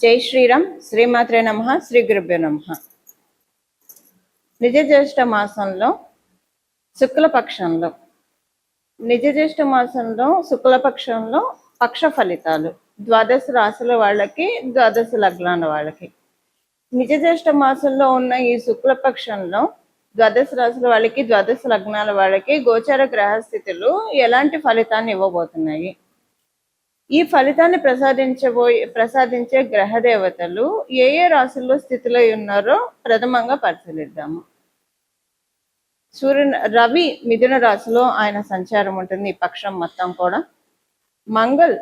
జై శ్రీరామ్. శ్రీమాత్రే నమః. శ్రీ గురుభ్యో నమః. నిజ జ్యేష్ఠ మాసంలో శుక్లపక్షంలో శుక్లపక్షంలో పక్ష ఫలితాలు ద్వాదశ రాశుల వాళ్ళకి, ద్వాదశ లగ్నాల వాళ్ళకి. నిజ జ్యేష్ఠ మాసంలో ఉన్న ఈ శుక్లపక్షంలో ద్వాదశ రాశుల వాళ్ళకి, ద్వాదశ లగ్నాల వాళ్ళకి గోచర గ్రహస్థితులు ఎలాంటి ఫలితాన్ని ఇవ్వబోతున్నాయి? ఈ ఫలితాన్ని ప్రసాదించే గ్రహ దేవతలు ఏ ఏ రాశుల్లో స్థితిలో ఉన్నారో ప్రథమంగా పరిశీలిద్దాము. రవి మిథున రాశిలో ఆయన సంచారం ఉంటుంది ఈ పక్షం మొత్తం కూడా. మంగళ్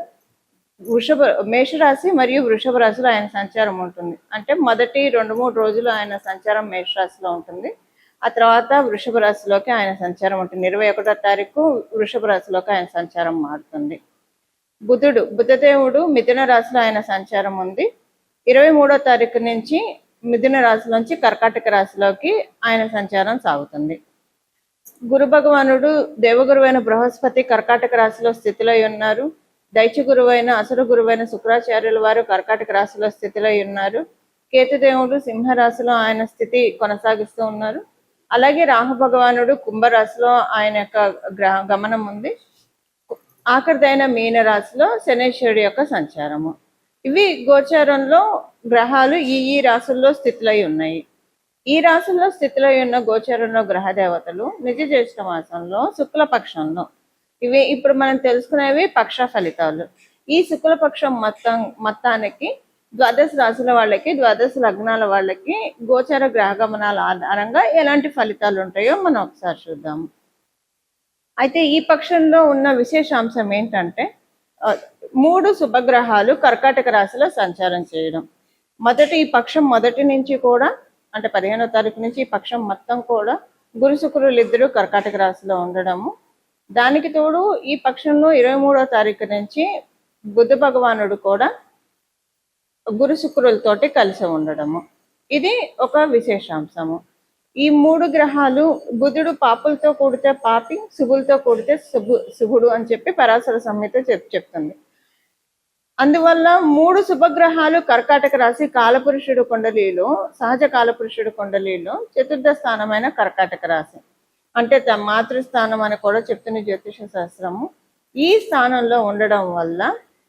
మేషరాశి మరియు వృషభ రాశిలో ఆయన సంచారం ఉంటుంది. అంటే మొదటి 2-3 రోజులు ఆయన సంచారం మేషరాశిలో ఉంటుంది. ఆ తర్వాత వృషభ రాశిలోకి ఆయన సంచారం ఉంటుంది. 21వ తారీఖు వృషభ రాశిలోకి ఆయన సంచారం మారుతుంది. బుధదేవుడు మిథున రాశిలో ఆయన సంచారం ఉంది. 23వ తారీఖు నుంచి మిథున రాశిలోంచి కర్కాటక రాశిలోకి ఆయన సంచారం సాగుతుంది. గురు భగవానుడు దేవగురువైన బృహస్పతి కర్కాటక రాశిలో స్థితిలో ఉన్నారు. దైత్య గురువైన అసుర గురువైన శుక్రాచార్యుల వారు కర్కాటక రాశిలో స్థితిలో ఉన్నారు. కేతుదేవుడు సింహరాశిలో ఆయన స్థితి కొనసాగిస్తూ ఉన్నారు. అలాగే రాహు భగవానుడు కుంభరాశిలో ఆయన యొక్క గమనం ఉంది. ఆఖరిదైన మీన రాశిలో శనేశ్వరుడి యొక్క సంచారము. ఇవి గోచారంలో గ్రహాలు ఈ రాశుల్లో స్థితిలో ఉన్నాయి. ఈ రాశుల్లో స్థితిలో ఉన్న గోచారంలో గ్రహ దేవతలు నిజ జ్యేష్ఠ మాసంలో శుక్లపక్షంలో, ఇవి ఇప్పుడు మనం తెలుసుకునేవి పక్ష ఫలితాలు. ఈ శుక్లపక్షం మొత్తానికి ద్వాదశ రాశుల వాళ్ళకి, ద్వాదశ లగ్నాల వాళ్ళకి గోచార గ్రహ గమనాల ఆధారంగా ఎలాంటి ఫలితాలు ఉంటాయో మనం ఒకసారి చూద్దాము. అయితే ఈ పక్షంలో ఉన్న విశేషాంశం ఏంటంటే 3 శుభగ్రహాలు కర్కాటక రాశిలో సంచారం చేయడం. ఈ పక్షం మొదటి నుంచి కూడా, అంటే 15వ తారీఖు నుంచి ఈ పక్షం మొత్తం కూడా గురు శుక్రులు ఇద్దరు కర్కాటక రాశిలో ఉండడము. దానికి తోడు ఈ పక్షంలో 23వ తారీఖు నుంచి బుధ భగవానుడు కూడా గురు శుక్రులతోటి కలిసి ఉండడము. ఇది ఒక విశేషాంశము. ఈ 3 గ్రహాలు, బుధుడు పాపులతో కూడితే పాపి, శుభులతో కూడితే శుభుడు అని చెప్పి పరాశర సంహిత చెప్తుంది. అందువల్ల 3 శుభగ్రహాలు కర్కాటక రాశి కాలపురుషుడు కుండలిలో, సహజ కాలపురుషుడు కుండలిలో చతుర్థ స్థానమైన కర్కాటక రాశి, అంటే మాతృస్థానం అని కూడా చెప్తున్న జ్యోతిష శాస్త్రము. ఈ స్థానంలో ఉండడం వల్ల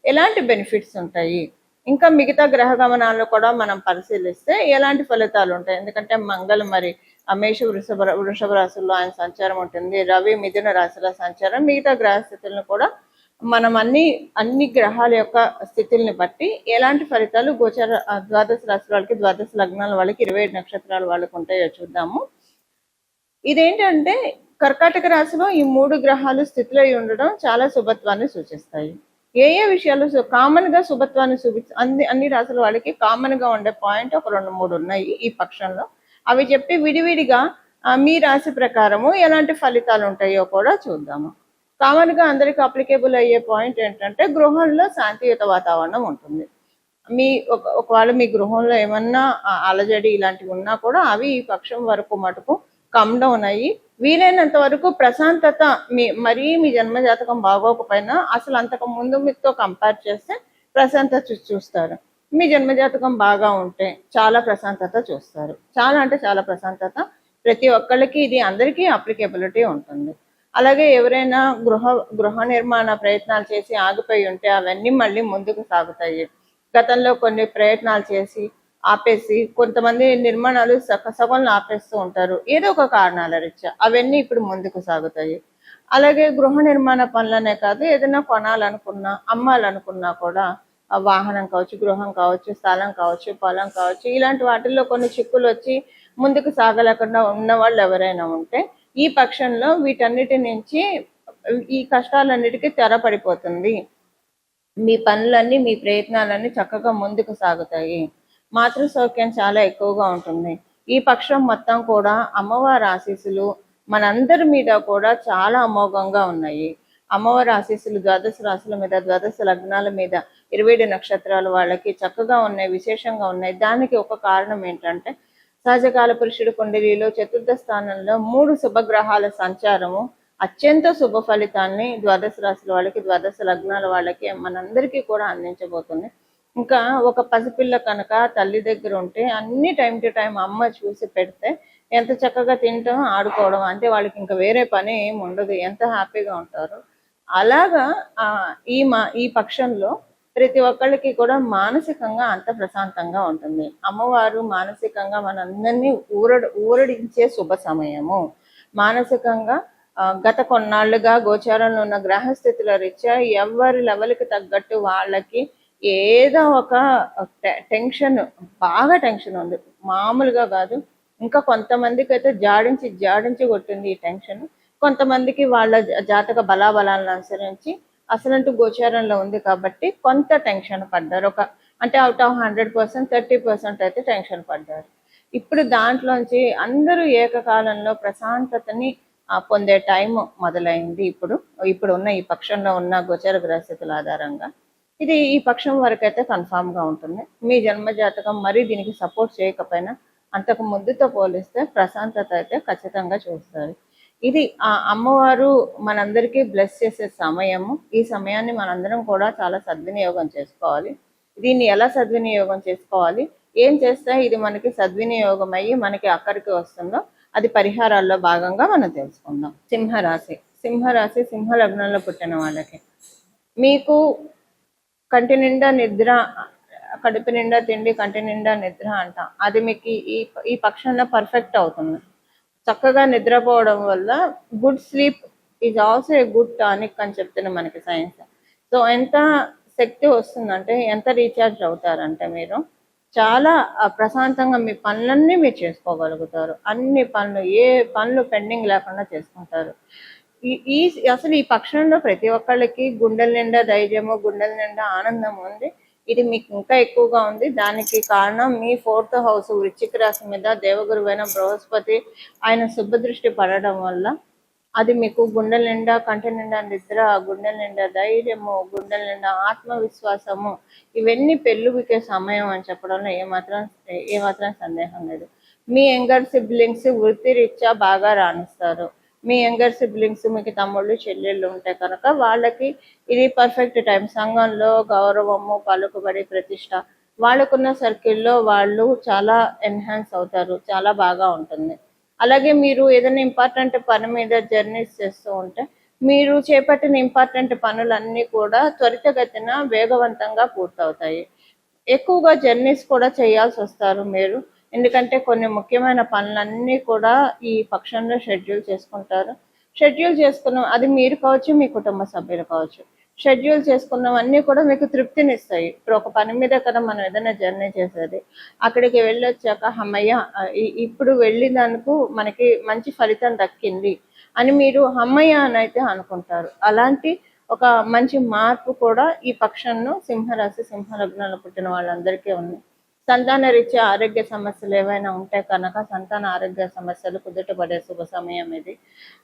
ఎలాంటి బెనిఫిట్స్ ఉంటాయి, ఇంకా మిగతా గ్రహ గమనాల్లో కూడా మనం పరిశీలిస్తే ఎలాంటి ఫలితాలు ఉంటాయి. ఎందుకంటే మంగళ మరి మేష వృషభ రాశుల్లో ఆయన సంచారం ఉంటుంది. రవి మిథున రాశిలో సంచారం. మిగతా గ్రహ స్థితులను కూడా మనం అన్ని గ్రహాల యొక్క స్థితుల్ని బట్టి ఎలాంటి ఫలితాలు గోచర ద్వాదశ రాశి వాళ్ళకి, ద్వాదశ లగ్నాల వాళ్ళకి, 27 నక్షత్రాల వాళ్ళకి ఉంటాయో చూద్దాము. ఇదేంటంటే కర్కాటక రాశిలో ఈ 3 గ్రహాలు స్థితిలో ఉండడం చాలా శుభత్వాన్ని సూచిస్తాయి. ఏ విషయాలు కామన్ గా శుభత్వాన్ని అన్ని రాశుల వాళ్ళకి కామన్ గా ఉండే పాయింట్ ఒక 2-3 ఉన్నాయి ఈ పక్షంలో. అవి చెప్పి విడివిడిగా మీ రాశి ప్రకారము ఎలాంటి ఫలితాలు ఉంటాయో కూడా చూద్దాము. కామన్ గా అందరికి అప్లికేబుల్ అయ్యే పాయింట్ ఏంటంటే గృహంలో శాంతియుత వాతావరణం ఉంటుంది. ఒకవేళ మీ గృహంలో ఏమన్నా అలజడి ఇలాంటివి ఉన్నా కూడా అవి ఈ పక్షం వరకు మటుకు కమ్ డౌన్ అయ్యి వీలైనంత వరకు ప్రశాంతత, మీ జన్మజాతకం బాగోకపోయినా అసలు అంతకు ముందు మీతో కంపేర్ చేస్తే ప్రశాంతత చూస్తారు. మీ జన్మజాతకం బాగా ఉంటే చాలా ప్రశాంతత చూస్తారు. చాలా అంటే చాలా ప్రశాంతత. ప్రతి ఒక్కళ్ళకి ఇది అందరికీ అప్లికేబిలిటీ ఉంటుంది. అలాగే ఎవరైనా గృహ నిర్మాణ ప్రయత్నాలు చేసి ఆగిపోయి ఉంటే అవన్నీ మళ్ళీ ముందుకు సాగుతాయి. గతంలో కొన్ని ప్రయత్నాలు చేసి ఆపేసి కొంతమంది నిర్మాణాలు సగంలో ఆపేస్తూ ఉంటారు ఏదో ఒక కారణాల రీత్యా. అవన్నీ ఇప్పుడు ముందుకు సాగుతాయి. అలాగే గృహ నిర్మాణ పనులనే కాదు, ఏదైనా కొనాలనుకున్నా, అమ్మాలనుకున్నా కూడా వాహనం కావచ్చు, గృహం కావచ్చు, స్థలం కావచ్చు, పొలం కావచ్చు, ఇలాంటి వాటిల్లో కొన్ని చిక్కులు వచ్చి ముందుకు సాగలేకుండా ఉన్న వాళ్ళు ఎవరైనా ఉంటే ఈ పక్షంలో వీటన్నిటి నుంచి, ఈ కష్టాలన్నిటికీ తెరపడిపోతుంది. మీ పనులన్నీ, మీ ప్రయత్నాలన్నీ చక్కగా ముందుకు సాగుతాయి. మాతృ సౌఖ్యం చాలా ఎక్కువగా ఉంటుంది. ఈ పక్షం మొత్తం కూడా అమ్మవారి ఆశీస్సులు మనందరి మీద కూడా చాలా అమోఘంగా ఉన్నాయి. అమ్మవారి ఆశీస్సులు ద్వాదశ రాశుల మీద, ద్వాదశ లగ్నాల మీద, 27 నక్షత్రాల వాళ్ళకి చక్కగా ఉన్నాయి, విశేషంగా ఉన్నాయి. దానికి ఒక కారణం ఏంటంటే సహజకాల పురుషుడు కుండలిలో చతుర్థ స్థానంలో 3 శుభగ్రహాల సంచారము అత్యంత శుభ ఫలితాన్ని ద్వాదశ రాశుల వాళ్ళకి, ద్వాదశ లగ్నాల వాళ్ళకి, మనందరికీ కూడా అందించబోతుంది. ఇంకా ఒక పసిపిల్ల కనుక తల్లి దగ్గర ఉంటే అన్ని టైం టు టైం అమ్మ చూసి పెడితే ఎంత చక్కగా తింటాం, ఆడుకోవడం, అంటే వాళ్ళకి ఇంకా వేరే పని ఏమి ఉండదు, ఎంత హ్యాపీగా ఉంటారు. అలాగా ఈ పక్షంలో ప్రతి ఒక్కళ్ళకి కూడా మానసికంగా అంత ప్రశాంతంగా ఉంటుంది. అమ్మవారు మానసికంగా మనందరినీ ఊరడించే శుభ సమయము. మానసికంగా గత కొన్నాళ్ళుగా గోచారంలో ఉన్న గ్రహస్థితుల రీత్యా ఎవరి లెవెల్కి తగ్గట్టు వాళ్ళకి ఏదో ఒక టెన్షన్, బాగా టెన్షన్ ఉంది, మామూలుగా కాదు. ఇంకా కొంతమందికి అయితే జాడించి కొట్టింది ఈ టెన్షన్. కొంతమందికి వాళ్ళ జాతక బలాబలాలను అనుసరించి అసలంటూ గోచారంలో ఉంది కాబట్టి కొంత టెన్షన్ పడ్డారు. అంటే అవుట్ ఆఫ్ 100% 30% అయితే టెన్షన్ పడ్డారు. ఇప్పుడు దాంట్లోంచి అందరూ ఏకకాలంలో ప్రశాంతతని పొందే టైం మొదలైంది. ఇప్పుడు ఉన్న ఈ పక్షంలో ఉన్న గోచర గ్రహస్థితుల ఆధారంగా ఇది ఈ పక్షం వరకు అయితే కన్ఫామ్గా ఉంటుంది. మీ జన్మ జాతకం మరీ దీనికి సపోర్ట్ చేయకపోయినా అంతకు ముందుతో పోలిస్తే ప్రశాంతత అయితే ఖచ్చితంగా చూస్తారు. ఇది ఆ అమ్మవారు మనందరికీ బ్లెస్ చేసే సమయము. ఈ సమయాన్ని మనందరం కూడా చాలా సద్వినియోగం చేసుకోవాలి. దీన్ని ఎలా సద్వినియోగం చేసుకోవాలి, ఏం చేస్తే ఇది మనకి సద్వినియోగం అయ్యి మనకి అక్కడికి వస్తుందో అది పరిహారాల్లో భాగంగా మనం తెలుసుకుందాం. సింహరాశి సింహ లగ్నంలో పుట్టిన వాళ్ళకి మీకు కంటి నిండా నిద్ర, కడుపు నిండా తిండి, కంటి నిండా నిద్ర అంట, అది మీకు ఈ పక్షంలో పర్ఫెక్ట్ అవుతుంది. చక్కగా నిద్రపోవడం వల్ల good sleep is also a good tonic అని చెప్తున్నా మనకి సైన్స్. సో ఎంత శక్తి వస్తుందంటే, ఎంత రీఛార్జ్ అవుతారంటే మీరు చాలా ప్రశాంతంగా మీ పనులన్నీ మీరు చేసుకోగలుగుతారు. అన్ని పనులు, ఏ పనులు పెండింగ్ లేకుండా చేసుకుంటారు. అసలు ఈ పక్షంలో ప్రతి ఒక్కళ్ళకి గుండెల నిండా ధైర్యము, గుండెల నిండా ఆనందం ఉంది. ఇది మీకు ఇంకా ఎక్కువగా ఉంది. దానికి కారణం మీ 4th హౌస్ వృశ్చిక రాశి మీద దేవగురువైన బృహస్పతి ఆయన శుభదృష్టి పడడం వల్ల అది మీకు గుండెల నిండా, కంటి నిండా నిద్ర, గుండెల నిండా ధైర్యము, గుండెల నిండా ఆత్మవిశ్వాసము, ఇవన్నీ పెళ్ళుబికే సమయం అని చెప్పడంలో ఏమాత్రం సందేహం లేదు. మీ యంగర్ సిబ్లింగ్స్ వృత్తిరీత్యా బాగా రాణిస్తారు. మీ యంగర్ సిబ్లింగ్స్, మీకు తమ్ముళ్ళు చెల్లెళ్ళు ఉంటే కనుక వాళ్ళకి ఇది పర్ఫెక్ట్ టైం. సంఘంలో గౌరవము, పలుకుబడి, ప్రతిష్ట, వాళ్ళకున్న సర్కిల్లో వాళ్ళు చాలా ఎన్హాన్స్ అవుతారు, చాలా బాగా ఉంటుంది. అలాగే మీరు ఏదైనా ఇంపార్టెంట్ పని మీద జర్నీస్ చేస్తూ ఉంటే మీరు చేపట్టిన ఇంపార్టెంట్ పనులన్నీ కూడా త్వరితగతిన వేగవంతంగా పూర్తవుతాయి. ఎక్కువగా జర్నీస్ కూడా చేయాల్సి వస్తారు మీరు, ఎందుకంటే కొన్ని ముఖ్యమైన పనులన్నీ కూడా ఈ పక్షంలో షెడ్యూల్ చేసుకుంటారు. షెడ్యూల్ చేసుకున్న అది మీరు కావచ్చు, మీ కుటుంబ సభ్యులు కావచ్చు. షెడ్యూల్ చేసుకున్నవన్నీ కూడా మీకు తృప్తినిస్తాయి. ఇప్పుడు ఒక పని మీద కదా మనం ఏదైనా జర్నీ చేసేది, అక్కడికి వెళ్ళొచ్చాక అమ్మయ్య ఇప్పుడు వెళ్ళినందుకు మనకి మంచి ఫలితం దక్కింది అని మీరు అమ్మయ్య అని అయితే అనుకుంటారు. అలాంటి ఒక మంచి మార్పు కూడా ఈ పక్షంలో సింహరాశి సింహ లగ్నంలో పుట్టిన వాళ్ళందరికీ ఉంది. సంతాన రీత్యా ఆరోగ్య సమస్యలు ఏవైనా ఉంటే కనుక సంతాన ఆరోగ్య సమస్యలు కుదుటపడే శుభ సమయం ఇది.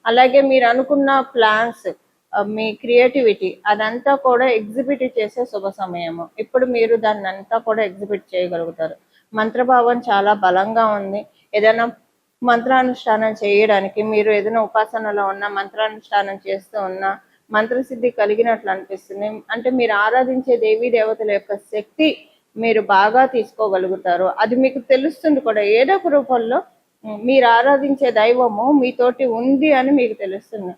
అలాగే మీరు అనుకున్న ప్లాన్స్, మీ క్రియేటివిటీ అదంతా కూడా ఎగ్జిబిట్ చేసే శుభ సమయము. ఇప్పుడు మీరు దాన్ని అంతా కూడా ఎగ్జిబిట్ చేయగలుగుతారు. మంత్రభావం చాలా బలంగా ఉంది. ఏదైనా మంత్రానుష్ఠానం చేయడానికి, మీరు ఏదైనా ఉపాసనలో ఉన్న మంత్రానుష్ఠానం చేస్తూ ఉన్నా మంత్రసిద్ధి కలిగినట్లు అనిపిస్తుంది. అంటే మీరు ఆరాధించే దేవీ దేవతల యొక్క శక్తి మీరు బాగా తీసుకోగలుగుతారు. అది మీకు తెలుస్తుంది కూడా, ఏదో ఒక రూపంలో మీరు ఆరాధించే దైవము మీతోటి ఉంది అని మీకు తెలుస్తుంది.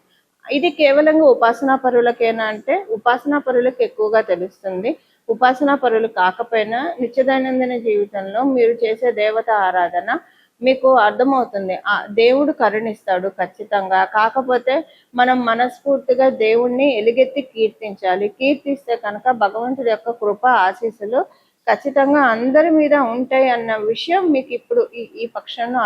ఇది కేవలంగా ఉపాసనా పరులకేనా అంటే ఉపాసనా పరులకు ఎక్కువగా తెలుస్తుంది. ఉపాసనా పరులు కాకపోయినా నిత్య దైనందిన జీవితంలో మీరు చేసే దేవత ఆరాధన మీకు అర్థమవుతుంది. దేవుడు కరుణిస్తాడు ఖచ్చితంగా. కాకపోతే మనం మనస్ఫూర్తిగా దేవుణ్ణి ఎలుగెత్తి కీర్తించాలి. కీర్తిస్తే కనుక భగవంతుడి యొక్క కృప ఆశీస్సులు ఖచ్చితంగా అందరి మీద ఉంటాయి అన్న విషయం మీకు ఇప్పుడు ఈ పక్షంలో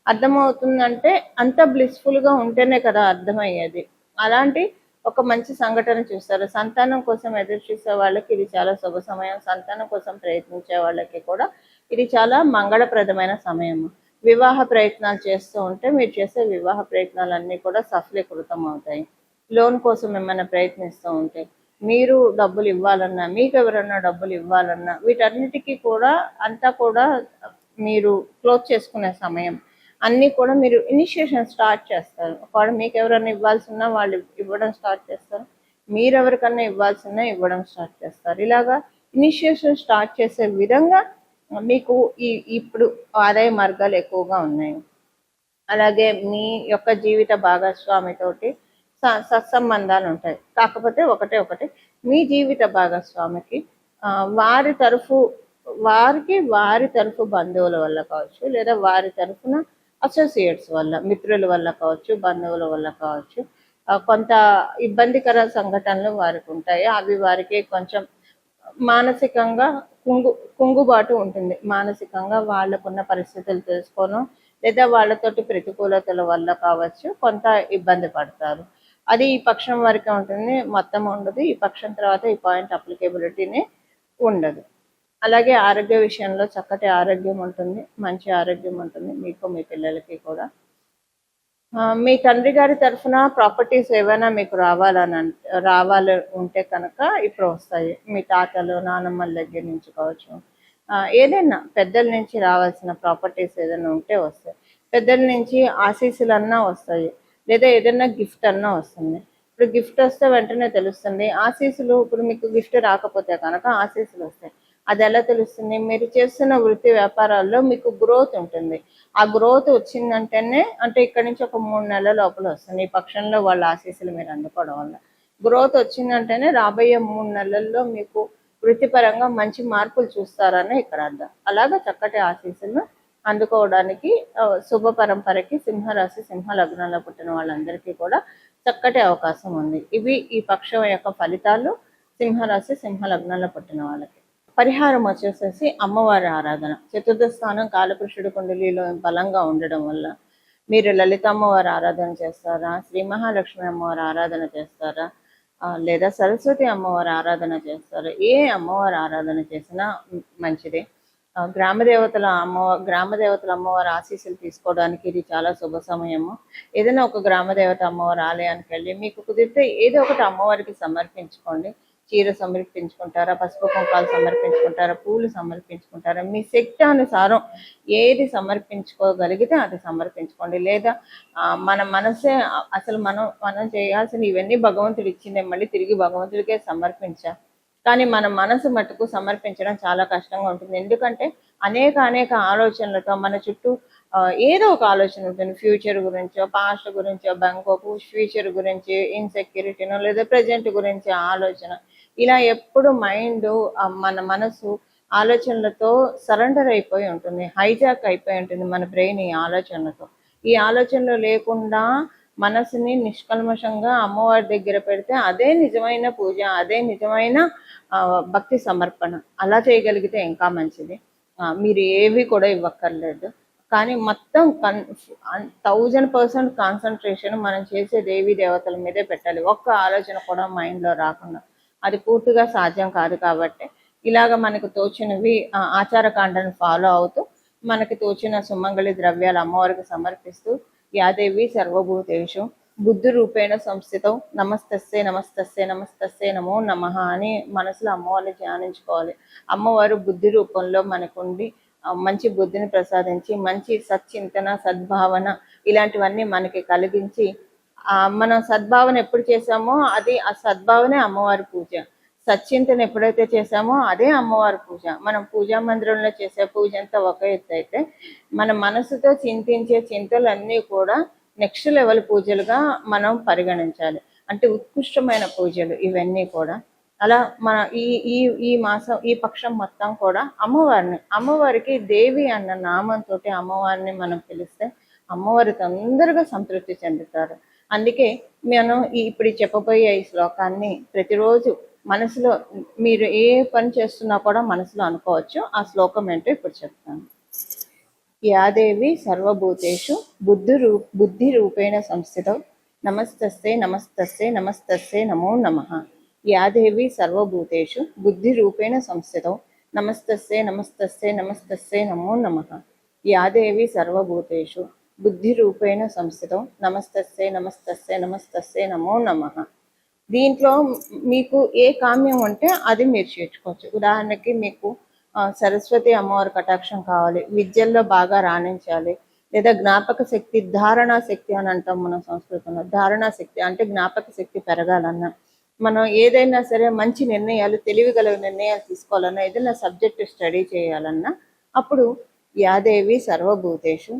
అర్థమవుతుందంటే అంత బ్లిస్ఫుల్గా ఉంటేనే కదా అర్థమయ్యేది. అలాంటి ఒక మంచి సంఘటన చూస్తారు. సంతానం కోసం ఎదురు చూసే వాళ్ళకి ఇది చాలా శుభ సమయం. సంతానం కోసం ప్రయత్నించే వాళ్ళకి కూడా ఇది చాలా మంగళప్రదమైన సమయం. వివాహ ప్రయత్నాలు చేస్తూ ఉంటే మీరు చేసే వివాహ ప్రయత్నాలన్నీ కూడా సఫలీకృతం అవుతాయి. లోన్ కోసం ఏమైనా ప్రయత్నిస్తూ ఉంటే, మీరు డబ్బులు ఇవ్వాలన్నా, మీకు ఎవరన్నా డబ్బులు ఇవ్వాలన్నా, వీటన్నిటికీ కూడా అంతా కూడా మీరు క్లోజ్ చేసుకునే సమయం. అన్నీ కూడా మీరు ఇనిషియేషన్ స్టార్ట్ చేస్తారు. ఒకవేళ మీకు ఎవరైనా ఇవ్వాల్సి ఉన్నా వాళ్ళు ఇవ్వడం స్టార్ట్ చేస్తారు, మీరెవరికన్నా ఇవ్వాల్సిన ఇవ్వడం స్టార్ట్ చేస్తారు. ఇలాగా ఇనిషియేషన్ స్టార్ట్ చేసే విధంగా మీకు ఇప్పుడు ఆదాయ మార్గాలు ఎక్కువగా ఉన్నాయి. అలాగే మీ యొక్క జీవిత భాగస్వామితోటి సత్సంబంధాలు ఉంటాయి. కాకపోతే ఒకటి మీ జీవిత భాగస్వామికి వారి తరఫు బంధువుల వల్ల కావచ్చు, లేదా వారి తరఫున అసోసియేట్స్ వల్ల, మిత్రుల వల్ల కావచ్చు, బంధువుల వల్ల కావచ్చు, కొంత ఇబ్బందికర సంఘటనలు వారికి ఉంటాయి. అవి వారికి కొంచెం మానసికంగా కుంగుబాటు ఉంటుంది. మానసికంగా వాళ్ళకున్న పరిస్థితులు తెలుసుకోను, లేదా వాళ్ళతోటి ప్రతికూలతల వల్ల కావచ్చు కొంత ఇబ్బంది పడతారు. అది ఈ పక్షం వరకే ఉంటుంది, మొత్తం ఉండదు. ఈ పక్షం తర్వాత ఈ పాయింట్ అప్లికేబిలిటీనే ఉండదు. అలాగే ఆరోగ్య విషయంలో చక్కటి ఆరోగ్యం ఉంటుంది, మంచి ఆరోగ్యం ఉంటుంది మీకు, మీ పిల్లలకి కూడా. మీ తండ్రి గారి తరఫున ప్రాపర్టీస్ ఏవైనా మీకు రావాలి ఉంటే కనుక ఇప్పుడు వస్తాయి. మీ తాతలు నానమ్మల దగ్గర నుంచి కావచ్చు, ఏదైనా పెద్దల నుంచి రావాల్సిన ప్రాపర్టీస్ ఏదైనా ఉంటే వస్తాయి. పెద్దల నుంచి ఆశీస్సులన్నా వస్తాయి, లేదా ఏదైనా గిఫ్ట్ అన్నా వస్తుంది. ఇప్పుడు గిఫ్ట్ వస్తే వెంటనే తెలుస్తుంది. ఆశీస్సులు, ఇప్పుడు మీకు గిఫ్ట్ రాకపోతే కనుక ఆశీస్సులు వస్తాయి. అది ఎలా తెలుస్తుంది? మీరు చేస్తున్న వృత్తి వ్యాపారాల్లో మీకు గ్రోత్ ఉంటుంది. ఆ గ్రోత్ వచ్చిందంటేనే, అంటే ఇక్కడి నుంచి ఒక 3 నెలల లోపల వస్తుంది. ఈ పక్షంలో వాళ్ళ ఆశీస్సులు మీరు అందుకోవడం వల్ల గ్రోత్ వచ్చిందంటేనే రాబోయే 3 నెలల్లో మీకు వృత్తిపరంగా మంచి మార్పులు చూస్తారని ఇక్కడ అర్థం. అలాగే చక్కటి ఆశీస్సులు అందుకోవడానికి శుభ పరంపరకి సింహరాశి, సింహ లగ్నంలో పుట్టిన వాళ్ళందరికీ కూడా చక్కటి అవకాశం ఉంది. ఇవి ఈ పక్షం యొక్క ఫలితాలు సింహరాశి, సింహ లగ్నంలో పుట్టిన వాళ్ళకి. పరిహారం వచ్చేసేసి అమ్మవారి ఆరాధన. చతుర్థ స్థానం కాలపురుషుడు కుండలిలో బలంగా ఉండడం వల్ల మీరు లలిత అమ్మవారి ఆరాధన చేస్తారా, శ్రీ మహాలక్ష్మి అమ్మవారి ఆరాధన చేస్తారా, లేదా సరస్వతి అమ్మవారి ఆరాధన చేస్తారా? ఏ అమ్మవారి ఆరాధన చేసినా మంచిదే. గ్రామదేవతల అమ్మవారి ఆశీస్సులు తీసుకోవడానికి ఇది చాలా శుభ సమయము. ఏదైనా ఒక గ్రామదేవత అమ్మవారి ఆలయానికి వెళ్ళి మీకు కుదిరితే ఏదో ఒకటి అమ్మవారికి సమర్పించుకోండి. చీర సమర్పించుకుంటారా, పసుపు కుంకాలు సమర్పించుకుంటారా, పూలు సమర్పించుకుంటారా, మీ శక్తి అనుసారం ఏది సమర్పించుకోగలిగితే అది సమర్పించుకోండి. లేదా మన మనసే అసలు మనం చేయాల్సిన ఇవన్నీ భగవంతుడు ఇచ్చిందే, మళ్ళీ తిరిగి భగవంతుడికే సమర్పించా, కానీ మన మనసు మట్టుకు సమర్పించడం చాలా కష్టంగా ఉంటుంది. ఎందుకంటే అనేక ఆలోచనలతో మన చుట్టూ ఏదో ఒక ఆలోచన ఉంటుంది. ఫ్యూచర్ గురించో, పాస్ట్ గురించో, బెంకోపు, ఫ్యూచర్ గురించి ఇన్సెక్యూరిటీనో, లేదా ప్రజెంట్ గురించి ఆలోచన, ఇలా ఎప్పుడు మైండ్, మన మనసు ఆలోచనలతో సరెండర్ అయిపోయి ఉంటుంది, హైజాక్ అయిపోయి ఉంటుంది మన బ్రెయిన్ ఈ ఆలోచనలతో. ఈ ఆలోచనలు లేకుండా మనసుని నిష్కల్మషంగా అమ్మవారి దగ్గర పెడితే అదే నిజమైన పూజ, అదే నిజమైన భక్తి సమర్పణ. అలా చేయగలిగితే ఇంకా మంచిది. మీరు ఏవి కూడా ఇవ్వక్కర్లేదు, కానీ మొత్తం 1000% కాన్సన్ట్రేషన్ మనం చేసే దేవీ దేవతల మీదే పెట్టాలి. ఒక్క ఆలోచన కూడా మైండ్లో రాకుండా. అది పూర్తిగా సాధ్యం కాదు. కాబట్టి ఇలాగ మనకు తోచినవి ఆచారకాండను ఫాలో అవుతూ మనకి తోచిన సుమంగళి ద్రవ్యాలు అమ్మవారికి సమర్పిస్తూ, యాదేవి సర్వభూతేషు బుద్ధి రూపేణ సంస్థితం నమస్తస్సే నమస్తస్సే నమస్తస్సే నమో నమః అని మనసులో అమ్మవారిని ధ్యానించుకోవాలి. అమ్మవారు బుద్ధి రూపంలో మనకుండి మంచి బుద్ధిని ప్రసాదించి, మంచి సచ్చింతన, సద్భావన ఇలాంటివన్నీ మనకి కలిగించి, మనం సద్భావన ఎప్పుడు చేసామో అది ఆ సద్భావనే అమ్మవారి పూజ. సచ్చింతన ఎప్పుడైతే చేసామో అదే అమ్మవారి పూజ. మనం పూజా మందిరంలో చేసే పూజ అంతా ఒక ఎత్తు అయితే, మన మనసుతో చింతించే చింతలన్నీ కూడా నెక్స్ట్ లెవెల్ పూజలుగా మనం పరిగణించాలి. అంటే ఉత్కృష్టమైన పూజలు ఇవన్నీ కూడా. అలా మన ఈ మాసం, ఈ పక్షం మొత్తం కూడా అమ్మవారికి దేవి అన్న నామంతో అమ్మవారిని మనం పిలిస్తే అమ్మవారి తొందరగా సంతృప్తి చెందుతారు. అందుకే మనం ఇప్పుడు చెప్పబోయే ఈ శ్లోకాన్ని ప్రతిరోజు మనసులో, మీరు ఏ పని చేస్తున్నా కూడా మనసులో అనుకోవచ్చు. ఆ శ్లోకం ఏంటో ఇప్పుడు చెప్తాను. యాదేవి సర్వభూతేషు బుద్ధి రూపేణ సంస్థితం నమస్తస్సే నమస్తస్సే నమస్తస్సే నమో నమః. యాదేవి సర్వభూతేషు బుద్ధి రూపేణ సంస్థితం నమస్తస్సే నమస్తస్సే నమస్తస్సే నమో నమః. యాదేవి సర్వభూతేషు బుద్ధి రూపేణ సంస్థితం నమస్తస్సే నమస్తస్సే నమస్తస్సే నమో నమః. దీంట్లో మీకు ఏ కామ్యం ఉంటే అది మీరు చేర్చుకోవచ్చు. ఉదాహరణకి మీకు సరస్వతి అమ్మవారి కటాక్షం కావాలి, విద్యల్లో బాగా రాణించాలి, లేదా జ్ఞాపక శక్తి, ధారణా శక్తి అని అంటాం మన సంస్కృతంలో. ధారణా శక్తి అంటే జ్ఞాపక శక్తి పెరగాలన్నా, మనం ఏదైనా సరే మంచి నిర్ణయాలు, తెలివిగల నిర్ణయాలు తీసుకోవాలన్నా, ఏదైనా సబ్జెక్ట్ స్టడీ చేయాలన్నా, అప్పుడు యాదేవి సర్వభూతేషు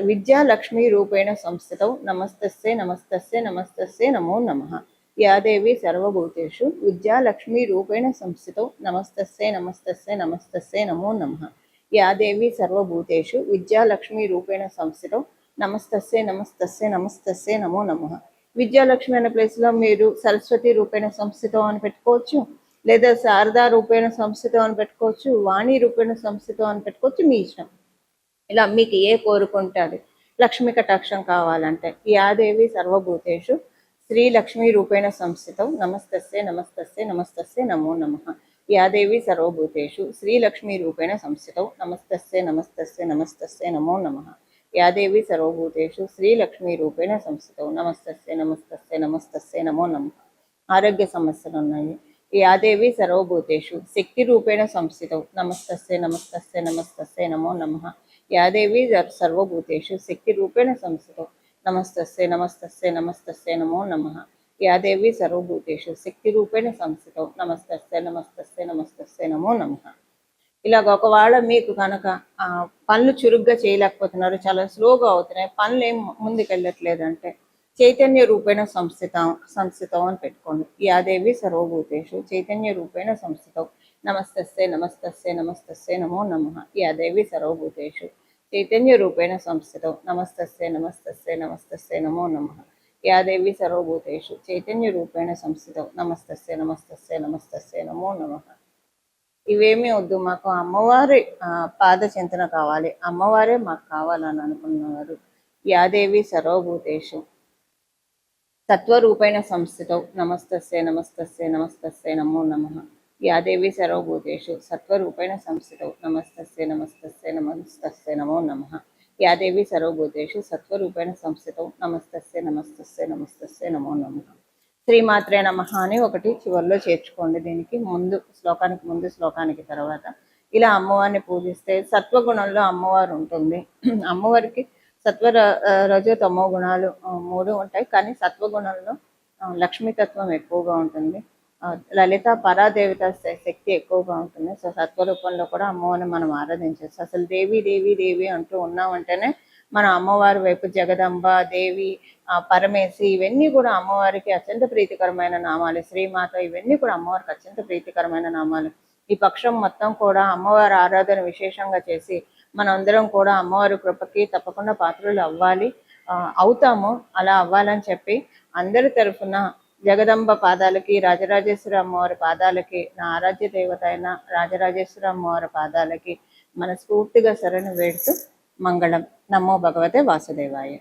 విద్యా లక్ష్మీ రూపేణ సంస్థితౌ నమస్తస్సే నమస్తస్సే నమస్తస్సే నమో నమః. యాదేవి సర్వభూతేషు విద్యా లక్ష్మీ రూపేణ సంస్థితౌ నమస్తస్సే నమస్తస్సే నమస్తస్సే నమో నమః. యాదేవి సర్వభూతేషు విద్యా లక్ష్మీ రూపేణ సంస్థితౌ నమస్తస్సే నమస్తస్సే నమస్తస్సే నమో నమః. విద్యాలక్ష్మి అనే ప్లేస్లో మీరు సరస్వతి రూపేణ సంస్థితం అని పెట్టుకోవచ్చు, లేదా శారదా రూపేణ సంస్థితం అని పెట్టుకోవచ్చు, వాణి రూపేణ సంస్థితం అని పెట్టుకోవచ్చు, మీ ఇష్టం. ఇలా మీకు ఏ కోరుకుంటే అది. లక్ష్మీ కటాక్షం కావాలంటే యాదేవి సర్వభూతేషు శ్రీ లక్ష్మీ రూపేణ సంస్థితం నమస్తస్సే నమస్తస్సే నమస్తస్సే నమో నమః. యాదేవి సర్వభూతేషు శ్రీ లక్ష్మీ రూపేణ సంస్థితం నమస్తస్సే నమస్తస్సే నమస్తస్సే నమో నమః. యాదేవి సర్వభూతేషు శ్రీ లక్ష్మీ రూపేణ సంస్థితం నమస్తస్సే నమస్తస్సే నమస్తస్సే నమో నమః. ఆరోగ్య సమస్యలు ఉన్నాయి. యాదేవి సర్వభూతేషు శక్తి రూపేణ సంస్థితం నమస్తస్సే నమస్తస్సే నమస్తస్సే నమో నమః. యాదేవి సర్వభూతేషు శక్తి రూపేణ సంస్థితం నమస్తస్సే నమస్తస్సే నమస్తస్సే నమో నమః. యాదేవి సర్వభూతేషు శక్తి రూపేణ సంస్థితం నమస్తస్సే నమస్తస్సే నమస్తస్సే నమో నమః. ఇలాగ ఒకవేళ మీకు కనుక పనులు చురుగ్గా చేయలేకపోతున్నారు, చాలా స్లోగా అవుతున్నాయి, పనులు ఏం ముందుకెళ్ళట్లేదు అంటే చైతన్య రూపేణ సంస్థితం అని పెట్టుకోండి. యాదేవి సర్వభూతేషు చైతన్య రూపేణ సంస్థితం నమస్తస్సే నమస్తస్సే నమస్తస్సే నమో నమః. యాదేవి సర్వభూతేషు చైతన్య రూపేణ సంస్థితం నమస్తస్సే నమస్తస్సే నమస్తస్సే నమో నమః. యాదేవి సర్వభూతేషు చైతన్య రూపేణ సంస్థితం నమస్తస్సే నమస్తస్సే నమస్తస్సే నమో నమః. ఇవేమీ వద్దు, మాకు అమ్మవారి పాద చింతన కావాలి, అమ్మవారే మాకు కావాలని అనుకున్నవారు యాదేవి సర్వభూతేషు సత్వరూపేణ సంస్థితౌ నమస్తస్సే నమస్తస్సే నమస్తస్సే నమో నమః. యాదేవి సర్వభూతేషు సత్వరూపేణ సంస్థితౌ నమస్తస్సే నమస్తస్సే నమస్తస్సే నమో నమః. యాదేవి సర్వభూతేషు సత్వరూపేణ సంస్థితౌ నమస్తస్సే నమస్తస్సే నమస్తస్సే నమో నమః. శ్రీమాత్రే నమః అని ఒకటి చివరిలో చేర్చుకోండి. దీనికి ముందు శ్లోకానికి తర్వాత ఇలా అమ్మవారిని పూజిస్తే సత్వగుణంలో అమ్మవారు ఉంటుంది. అమ్మవారికి సత్వ రజో తమో గుణాలు 3 ఉంటాయి, కానీ సత్వగుణంలో లక్ష్మీతత్వం ఎక్కువగా ఉంటుంది, లలిత పరాదేవత శక్తి ఎక్కువగా ఉంటుంది. సో సత్వరూపంలో కూడా అమ్మవారిని మనం ఆరాధించవచ్చు. అసలు దేవి దేవి దేవి అంటూ ఉన్నామంటేనే మన అమ్మవారి వైపు జగదంబ, దేవి, పరమేశి ఇవన్నీ కూడా అమ్మవారికి అత్యంత ప్రీతికరమైన నామాలు. శ్రీమాత ఇవన్నీ కూడా అమ్మవారికి అత్యంత ప్రీతికరమైన నామాలు. ఈ పక్షం మొత్తం కూడా అమ్మవారి ఆరాధన విశేషంగా చేసి మనందరం కూడా అమ్మవారి కృపకి తప్పకుండా పాత్రలు అవుతాము. అలా అవ్వాలని చెప్పి అందరి తరఫున జగదంబ పాదాలకి, రాజరాజేశ్వరి అమ్మవారి పాదాలకి, నా ఆరాధ్య దేవత అయిన రాజరాజేశ్వరి అమ్మవారి పాదాలకి మనస్ఫూర్తిగా శరణు వేడుతూ మంగళం. నమో భగవతే వాసుదేవాయ.